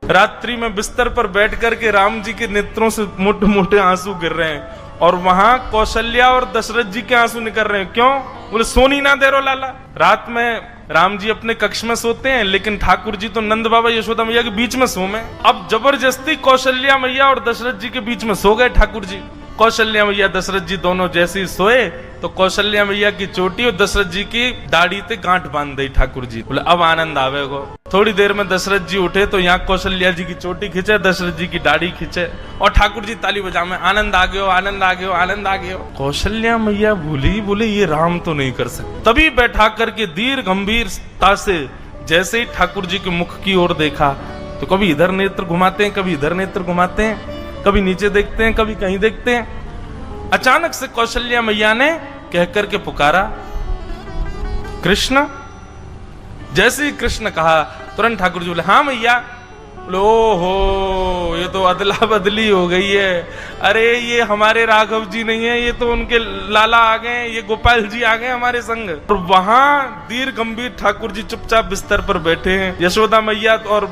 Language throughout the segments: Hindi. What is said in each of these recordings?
रात्रि में बिस्तर पर बैठ करके राम जी के नेत्रों से मोटे मोटे आंसू गिर रहे हैं और वहां कौशल्या और दशरथ जी के आंसू निकल रहे हैं। क्यों? बोले सोनी ना दे रो लाला। रात में राम जी अपने कक्ष में सोते हैं, लेकिन ठाकुर जी तो नंद बाबा यशोदा मैया के बीच में सो में। अब जबरदस्ती कौशल्या मैया और दशरथ जी के बीच में सो गए ठाकुर जी। कौशल्या मैया दशरथ जी दोनों जैसे ही सोए तो कौशल्या मैया की चोटी और दशरथ जी की दाढ़ी पे गांठ बांध दी ठाकुर जी। बोले अब आनंद आवेगो। थोड़ी देर में दशरथ जी उठे तो यहाँ कौशल्या जी की चोटी खींचे, दशरथ जी की दाढ़ी खींचे और ठाकुर जी ताली बजा में आनंद आ गयो, आनंद आ गयो, आनंद आ गयो। कौशल्या मैया भूली, बोले ये राम तो नहीं कर सकते। तभी बैठा करके दीर्घ गंभीरता से जैसे ही ठाकुर जी के मुख की ओर देखा तो कभी इधर नेत्र घुमाते हैं, कभी इधर नेत्र घुमाते हैं, कभी नीचे देखते हैं, कभी कहीं देखते हैं। अचानक से कौशल्या मैया ने कहकर के पुकारा कृष्ण। जैसे ही कृष्ण कहा तुरंत ठाकुर जी बोले हाँ मैया। बोले ओहो ये तो अदला बदली हो गई है। अरे ये हमारे राघव जी नहीं है, ये तो उनके लाला आ गए, ये गोपाल जी आ गए हमारे संग। और वहां दीर्घ गंभीर ठाकुर जी चुपचाप बिस्तर पर बैठे हैं। यशोदा मैया और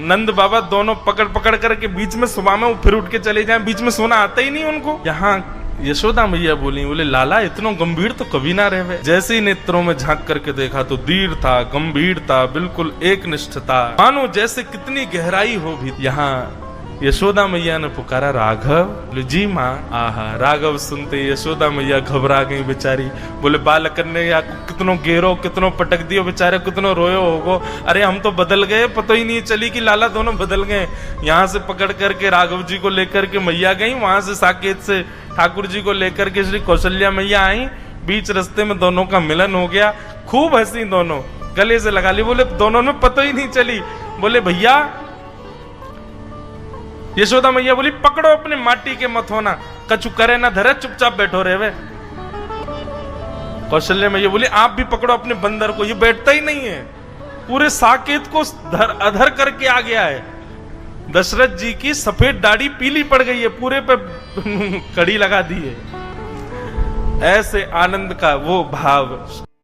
नंद बाबा दोनों पकड़ पकड़ करके बीच में सुबह में फिर उठ के चले जाएं, बीच में सोना आता ही नहीं उनको। यहाँ यशोदा मैया बोली, बोले लाला इतना गंभीर तो कभी ना रहे। जैसे ही नेत्रों में झांक करके देखा तो दीर था, गंभीर था, बिल्कुल एक निष्ठता, मानो जैसे कितनी गहराई हो भी। यहाँ यशोदा मैया ने पुकारा राघव। बोले जी माँ। आहा, राघव सुनते यशोदा मैया घबरा गई बेचारी। बोले बालक ने या कितनों गेरो, कितनों पटक दियो बेचारे, कितनों रोयो होगो। अरे हम तो बदल गए, पता ही नहीं चली कि लाला दोनों बदल गए। यहाँ से पकड़ करके राघव जी को लेकर के मैया गई, वहां से साकेत से ठाकुर जी को लेकर के श्री कौशल्या मैया आई। बीच रास्ते में दोनों का मिलन हो गया, खूब हंसी, दोनों गले से लगा ली। बोले दोनों में पता ही नहीं चली। बोले भैया, यशोदा मैया बोली पकड़ो अपने माटी के मत होना, कछु करे ना धरे, चुपचाप बैठो रहे वे। कौशल्या मैया बोली आप भी पकड़ो अपने बंदर को, ये बैठता ही नहीं है, पूरे साकेत को अधर करके आ गया है। दशरथ जी की सफेद दाढ़ी पीली पड़ गई है, पूरे पे कड़ी लगा दी है। ऐसे आनंद का वो भाव